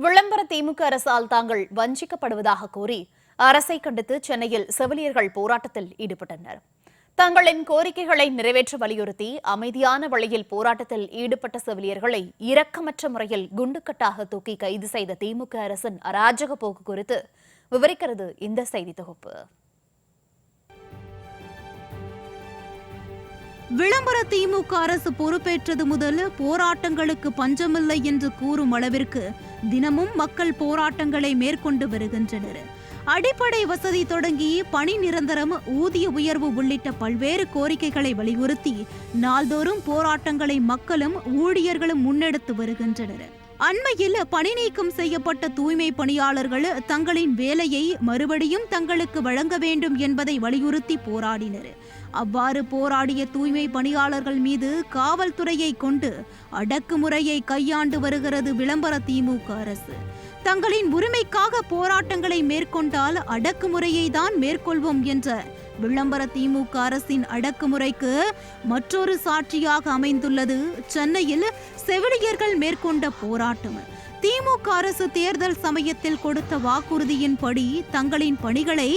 விளம்பர திமுக அரசால் தாங்கள் வஞ்சிக்கப்படுவதாக கூறி அரசை கண்டித்து சென்னையில் செவிலியர்கள் போராட்டத்தில் ஈடுபட்டனர். தங்களின் கோரிக்கைகளை நிறைவேற்ற வலியுறுத்தி அமைதியான வழியில் போராட்டத்தில் ஈடுபட்ட செவிலியர்களை இரக்கமற்ற முறையில் குண்டுக்கட்டாக தூக்கி கைது செய்த திமுக அரசின் அராஜக போக்கு குறித்து விவரிக்கிறது இந்த செய்தி தொகுப்பு. விளம்பர திமுக அரசு பொறுப்பேற்றது முதல் போராட்டங்களுக்கு பஞ்சமில்லை என்று கூறும் அளவிற்கு தினமும் மக்கள் போராட்டங்களை மேற்கொண்டு வருகின்றனர். அடிப்படை வசதி தொடங்கி பணி நிரந்தரம், ஊதிய உயர்வு உள்ளிட்ட பல்வேறு கோரிக்கைகளை வலியுறுத்தி நாள்தோறும் போராட்டங்களை மக்களும் ஊழியர்களும் முன்னெடுத்து வருகின்றனர். அண்மையில் பணி நீக்கம் செய்யப்பட்ட தூய்மை பணியாளர்கள் தங்களின் வேலையை மறுபடியும் தங்களுக்கு வழங்க வேண்டும் என்பதை வலியுறுத்தி போராடினர். அவ்வாறு போராடிய தூய்மை பணியாளர்கள் மீது காவல்துறையை கொண்டு அடக்குமுறையை கையாண்டு வருகிறது விளம்பர திமுக அரசு. தங்களின் உரிமைக்காக போராட்டங்களை மேற்கொண்டால் அடக்குமுறையை தான் மேற்கொள்வோம் என்ற விளம்பர திமுக அரசின் அடக்குமுறைக்கு மற்றொரு சாட்சியாக அமைந்துள்ளது சென்னையில் செவிலியர்கள் மேற்கொண்ட போராட்டம். திமுக அரசு தேர்தல் சமயத்தில் கொடுத்த வாக்குறுதியின்படி தங்களின் பணிகளை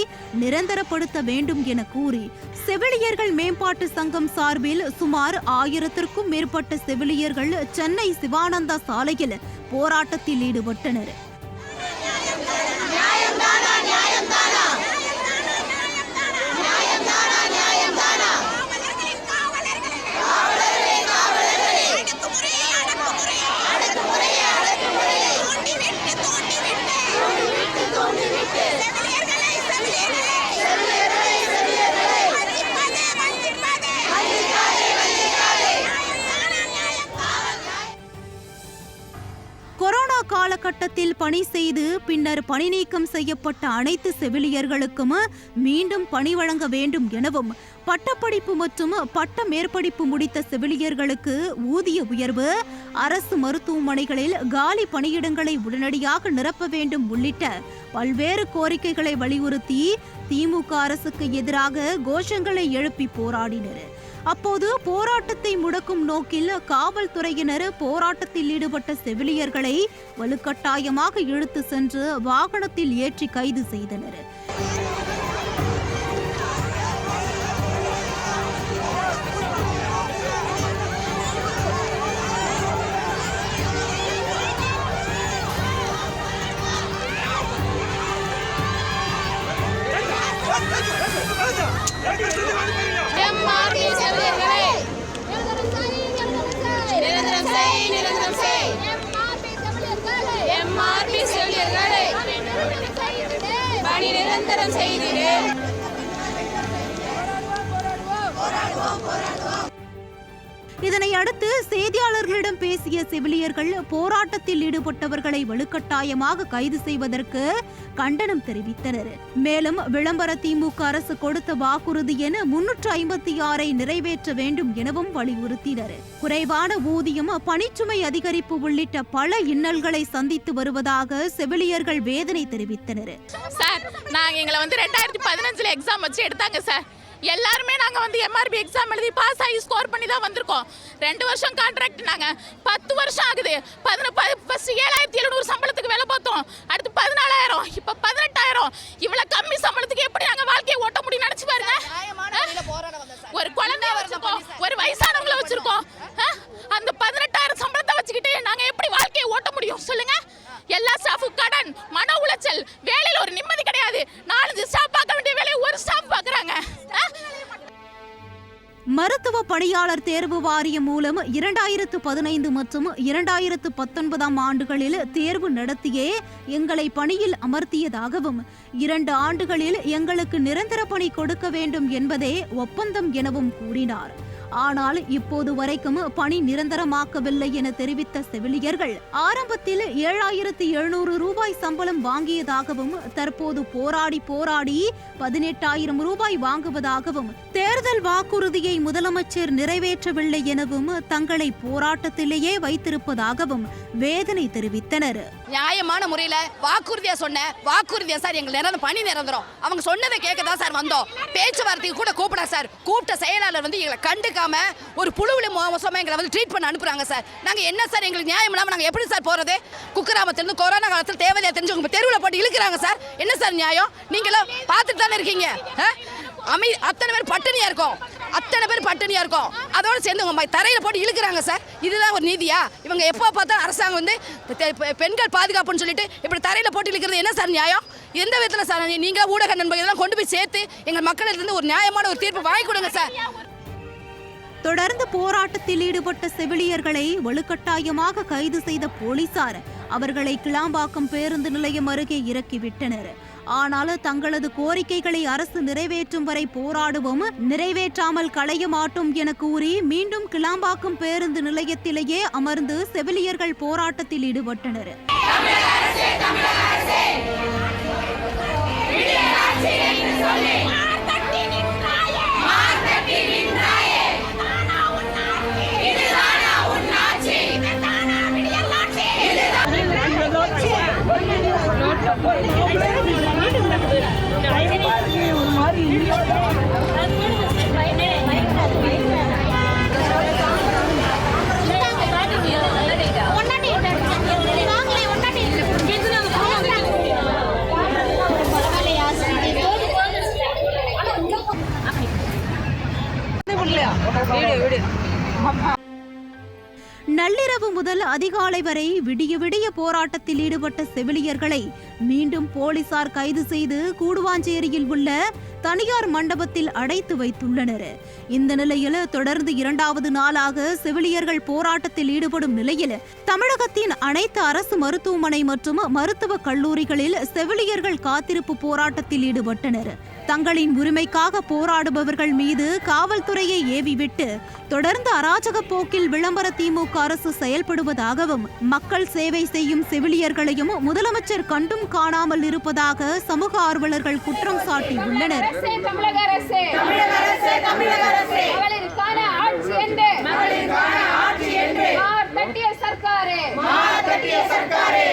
நிரந்தரப்படுத்த வேண்டும் என கூறி செவிலியர்கள் மேம்பாட்டு சங்கம் சார்பில் சுமார் 1000க்கும் மேற்பட்ட செவிலியர்கள் சென்னை சிவானந்தா சாலையில் போராட்டத்தில் ஈடுபட்டனர். கொரோனா காலகட்டத்தில் பணி செய்து பின்னர் பணி நீக்கம் செய்யப்பட்ட அனைத்து செவிலியர்களுக்கும் மீண்டும் பணி வழங்க வேண்டும் எனவும், பட்டப்படிப்பு மற்றும் பட்ட மேற்படிப்பு முடித்த செவிலியர்களுக்கு ஊதிய உயர்வு, அரசு மருத்துவமனைகளில் காலி பணியிடங்களை உடனடியாக நிரப்ப வேண்டும் உள்ளிட்ட பல்வேறு கோரிக்கைகளை வலியுறுத்தி திமுக அரசுக்கு எதிராக கோஷங்களை எழுப்பி போராடினர். அப்போது போராட்டத்தை முடக்கும் நோக்கில் காவல்துறையினர் போராட்டத்தில் ஈடுபட்ட செவிலியர்களை வலுக்கட்டாயமாக இழுத்து சென்று வாகனத்தில் ஏற்றி கைது செய்தனர். இதனை அடுத்து செய்தியாளர்களிடம் பேசிய செவிலியர்கள் போராட்டத்தில் ஈடுபட்டவர்களை வலுக்கட்டாயமாக கைது செய்வதற்கு கண்டனம் தெரிவித்தனர். மேலும் விளம்பர திமுக அரசு கொடுத்த வாக்குறுதி என 356 நிறைவேற்ற வேண்டும் எனவும் வலியுறுத்தினர். குறைவான ஊதியம், பணிச்சுமை அதிகரிப்பு உள்ளிட்ட பல இன்னல்களை சந்தித்து வருவதாக செவிலியர்கள் வேதனை தெரிவித்தனர். சார், நாங்க எங்களை 2015 எக்ஸாம் வச்சு எடுத்தாங்க சார். எல்லாருமே நாங்கள் எம்ஆர்பி எக்ஸாம் எழுதி பாஸ் ஆகி ஸ்கோர் பண்ணி தான் வந்திருக்கோம். 2 வருஷம் கான்ட்ராக்ட், நாங்கள் 10 வருஷம் ஆகுது. ஃபர்ஸ்ட் 7700 சம்பளத்துக்கு வேலை பார்த்தோம், அடுத்து 14000, இப்போ 18000. இவ்வளோ கம்மி சம்பளத்துக்கு எப்படி நாங்கள் வாழ்க்கையை ஓட்ட முடியும் நினச்சி பாருங்க. ஒரு குழந்தைய வச்சிருக்கோம், ஒரு வயசானவங்களை வச்சிருக்கோம். அந்த 18000 சம்பளத்தை வச்சுக்கிட்டு நாங்கள் எப்படி வாழ்க்கையை ஓட்ட முடியும் சொல்லுங்க. எல்லா ஸ்டாஃபும் கடன், மன உளைச்சல், வேலையில் ஒரு நிம்மதி கிடையாது. 4 ஸ்டாஃப் பார்க்க வேண்டிய வேலையை ஒரு ஸ்டாஃப் பார்க்குறாங்க. மருத்துவ பணியாளர் தேர்வு வாரியம் மூலம் 2015 மற்றும் 2019 ஆண்டுகளில் தேர்வு நடத்தியே எங்களை பணியில் அமர்த்தியதாகவும், 2 ஆண்டுகளில் எங்களுக்கு நிரந்தர பணி கொடுக்க வேண்டும் என்பதே ஒப்பந்தம் எனவும் கூறினார். ஆனால் இப்போது வரைக்கும் பணி நிரந்தரமாக்கவில்லை என தெரிவித்த செவிலியர்கள் ஆரம்பத்தில் 7700 ரூபாய் சம்பளம் வாங்கியதாகவும், தற்போது போராடி 18000 ரூபாய் வாங்குவதாகவும், தேர்தல் வாக்குறுதியை முதலமைச்சர் நிறைவேற்றவில்லை எனவும் தங்களை போராட்டத்திலேயே வைத்திருப்பதாகவும் வேதனை தெரிவித்தனர். நியாயமான முறையில வாக்குறுதியா சார், எங்களுக்கு பணி நிரந்தரம் அவங்க சொன்னதை கேட்கதான் சார் வந்தோம். பேச்சுவார்த்தைக்கு கூட கூப்பிட சார், கூப்பிட்ட செயலாளர் எங்களை கண்டுக்க பார்க்காம ஒரு புழுவில மோசமா எங்களை வந்து ட்ரீட் பண்ண அனுப்புறாங்க சார். நாங்கள் என்ன சார் எங்களுக்கு நியாயம் இல்லாமல் நாங்கள் எப்படி சார் போகிறது? குக்கிராமத்திலிருந்து கொரோனா காலத்தில் தேவையா தெரிஞ்சவங்க தெருவில் போட்டு இழுக்கிறாங்க சார். என்ன சார் நியாயம்? நீங்களும் பார்த்துட்டு தானே இருக்கீங்க. அத்தனை பேர் பட்டினியா இருக்கும், அதோட சேர்ந்து உங்க தரையில போட்டு இழுக்கிறாங்க சார். இதுதான் ஒரு நீதியா? இவங்க எப்போ பார்த்தா அரசாங்கம் வந்து பெண்கள் பாதுகாப்புன்னு சொல்லிட்டு இப்படி தரையில போட்டு இழுக்கிறது என்ன சார் நியாயம்? எந்த விதத்தில் சார் நீங்க ஊடக நண்பர்கள் இதெல்லாம் கொண்டு போய் சேர்த்து எங்கள் மக்களிடத்துல ஒரு நியாயமான ஒரு தீர்ப்பு வாங்கி கொடுங்க சார். தொடர்ந்து போராட்டத்தில் ஈடுபட்ட செவிலியர்களை வலுக்கட்டாயமாக கைது செய்த போலீசார் அவர்களை கிளாம்பாக்கம் பேருந்து நிலையம் அருகே இறக்கிவிட்டனர். ஆனால் தங்களது கோரிக்கைகளை அரசு நிறைவேற்றும் வரை போராடுவோம், நிறைவேற்றாமல் களைய மாட்டோம் என கூறி மீண்டும் கிளாம்பாக்கம் பேருந்து நிலையத்திலேயே அமர்ந்து செவிலியர்கள் போராட்டத்தில் ஈடுபட்டனர். நள்ளிரவு முதல் அதிகாலை வரை விடிய விடிய போராட்டத்தில் ஈடுபட்ட செவிலியர்களை மீண்டும் போலீசார் கைது செய்து கூடுவாஞ்சேரியில் உள்ள தனியார் மண்டபத்தில் அடைத்து வைத்துள்ளனர். இந்த நிலையில் தொடர்ந்து 2வது நாளாக செவிலியர்கள் போராட்டத்தில் ஈடுபடும் நிலையில் தமிழகத்தின் அனைத்து அரசு மருத்துவமனை மற்றும் மருத்துவக் கல்லூரிகளில் செவிலியர்கள் காத்திருப்பு போராட்டத்தில் ஈடுபட்டனர். தங்களின் உரிமைக்காக போராடுபவர்கள் மீது காவல்துறையை ஏவிவிட்டு தொடர்ந்து அராஜக போக்கில் விளம்பர திமுக அரசு செயல்படுவதாகவும் மக்கள் சேவை செய்யும் செவிலியர்களையும் முதலமைச்சர் கண்டும் காணாமல் இருப்பதாக சமூக ஆர்வலர்கள் குற்றம் சாட்டியுள்ளனர். சர்க்காரே